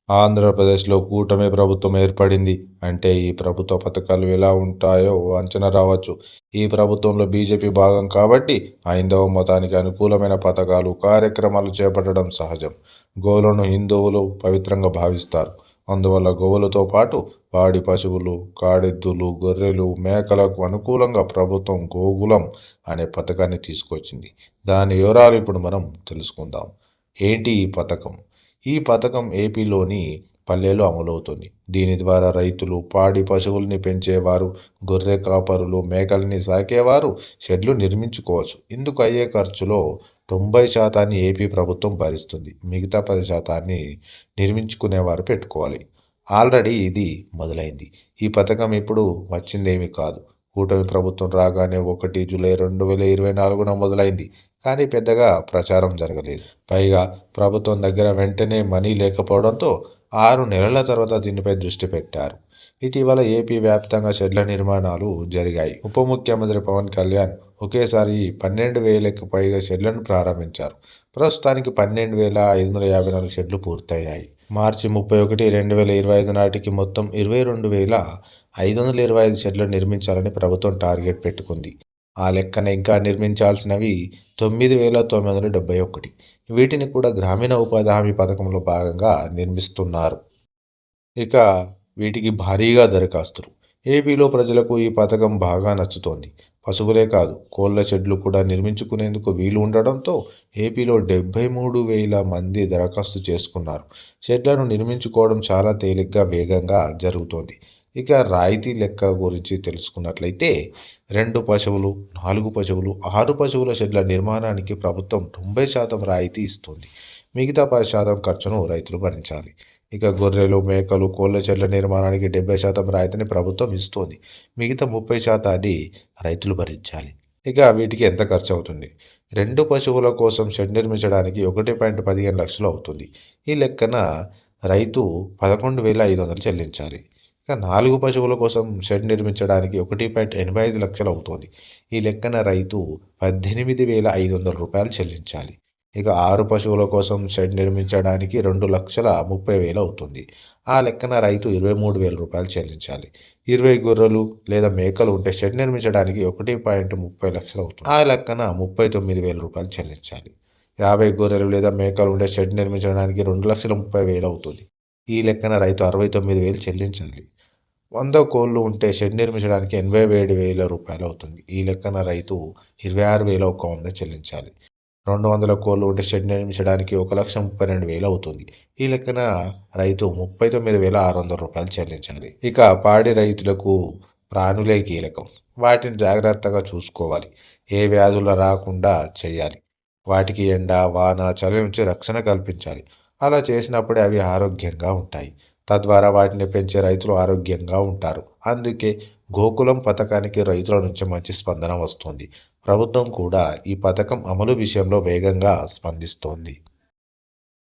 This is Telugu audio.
ఆంధ్రప్రదేశ్లో కూటమి ప్రభుత్వం ఏర్పడింది. అంటే ఈ ప్రభుత్వ పథకాలు ఎలా ఉంటాయో అంచనా రావచ్చు. ఈ ప్రభుత్వంలో బీజేపీ భాగం కాబట్టి హైందవ మతానికి అనుకూలమైన పథకాలు, కార్యక్రమాలు చేపట్టడం సహజం. గోవులను హిందువులు పవిత్రంగా భావిస్తారు. అందువల్ల గోవులతో పాటు పాడి పశువులు, కాడెద్దులు, గొర్రెలు, మేకలకు అనుకూలంగా ప్రభుత్వం గోకులం అనే పథకాన్ని తీసుకొచ్చింది. దాని వివరాలు ఇప్పుడు మనం తెలుసుకుందాం. ఏంటి ఈ పథకం? ఈ పథకం ఏపీలోని పల్లెల్లో అమలవుతుంది. దీని ద్వారా రైతులు, పాడి పశువుల్ని పెంచేవారు, గొర్రె కాపరులు, మేకల్ని సాకేవారు షెడ్లు నిర్మించుకోవచ్చు. ఇందుకు అయ్యే ఖర్చులో 90% ఏపీ ప్రభుత్వం భరిస్తుంది. మిగతా 10% నిర్మించుకునేవారు పెట్టుకోవాలి. ఆల్రెడీ ఇది మొదలైంది. ఈ పథకం ఇప్పుడు వచ్చిందేమీ కాదు. కూటమి ప్రభుత్వం రాగానే 1 జూలై 2024న మొదలైంది. కానీ పెద్దగా ప్రచారం జరగలేదు. పైగా ప్రభుత్వం దగ్గర వెంటనే మనీ లేకపోవడంతో 6 నెలల తర్వాత దీనిపై దృష్టి పెట్టారు. ఇటీవల ఏపీ వ్యాప్తంగా షెడ్ల నిర్మాణాలు జరిగాయి. ఉప ముఖ్యమంత్రి పవన్ కళ్యాణ్ ఒకేసారి 12,000కి పైగా షెడ్లను ప్రారంభించారు. ప్రస్తుతానికి 12,554 షెడ్లు పూర్తయ్యాయి. మార్చి 31, 2025 నాటికి మొత్తం 22,525 షెడ్లను నిర్మించాలని ప్రభుత్వం టార్గెట్ పెట్టుకుంది. ఆ లెక్కన ఇంకా నిర్మించాల్సినవి 9,971. వీటిని కూడా గ్రామీణ ఉపాధి హామీ పథకంలో భాగంగా నిర్మిస్తున్నారు. ఇక వీటికి భారీగా దరఖాస్తులు. ఏపీలో ప్రజలకు ఈ పథకం బాగా నచ్చుతోంది. పశువులే కాదు, కోళ్ల షెడ్లు కూడా నిర్మించుకునేందుకు వీలు ఉండడంతో ఏపీలో 73,000 మంది దరఖాస్తు చేసుకున్నారు. షెడ్లను నిర్మించుకోవడం చాలా తేలిగ్గా, వేగంగా జరుగుతోంది. ఇక రాయితీ లెక్క గురించి తెలుసుకున్నట్లయితే 2 పశువులు, 4 పశువులు, 6 పశువుల షెడ్ల నిర్మాణానికి ప్రభుత్వం 90% రాయితీ ఇస్తుంది. మిగతా 10% ఖర్చును రైతులు భరించాలి. ఇక గొర్రెలు, మేకలు, కోళ్ల షెడ్ల నిర్మాణానికి 70% రాయితీని ప్రభుత్వం ఇస్తోంది. మిగతా 30% రైతులు భరించాలి. ఇక వీటికి ఎంత ఖర్చు అవుతుంది? 2 పశువుల కోసం షెడ్ నిర్మించడానికి 1,15 లక్షలు అవుతుంది. ఈ లెక్కన రైతు 11,500 చెల్లించాలి. ఇక 4 పశువుల కోసం షెడ్ నిర్మించడానికి 1,85 లక్షలు అవుతోంది. ఈ లెక్కన రైతు 18,500 చెల్లించాలి. ఇక 6 పశువుల కోసం షెడ్ నిర్మించడానికి 2,30,000 అవుతుంది. ఆ లెక్కన రైతు 23,000 చెల్లించాలి. 20 గొర్రెలు లేదా మేకలు ఉంటే షెడ్ నిర్మించడానికి 1,30 లక్షలు అవుతుంది. ఆ లెక్కన 39,000 చెల్లించాలి. 50 గొర్రెలు లేదా మేకలు ఉంటే షెడ్ నిర్మించడానికి 2,30,000 అవుతుంది. ఈ లెక్కన రైతు 69,000 చెల్లించాలి. 100 కోళ్లు ఉంటే షెడ్ నిర్మించడానికి 87,000 అవుతుంది. ఈ లెక్కన రైతు 26,100 చెల్లించాలి. 200 కోళ్లు ఉంటే షెడ్ నిర్మించడానికి 1,32,000 అవుతుంది. ఈ లెక్కన రైతు 39,600 చెల్లించాలి. ఇక పాడి రైతులకు ప్రాణులే కీలకం. వాటిని జాగ్రత్తగా చూసుకోవాలి. ఏ వ్యాధులు రాకుండా చేయాలి. వాటికి ఎండ, వాన, చలి నుంచి రక్షణ కల్పించాలి. అలా చేసినప్పుడే అవి ఆరోగ్యంగా ఉంటాయి. తద్వారా వాటిని పెంచే రైతులు ఆరోగ్యంగా ఉంటారు. అందుకే గోకులం పథకానికి రైతుల నుంచి మంచి స్పందన వస్తుంది. ప్రభుత్వం కూడా ఈ పథకం అమలు విషయంలో వేగంగా స్పందిస్తోంది.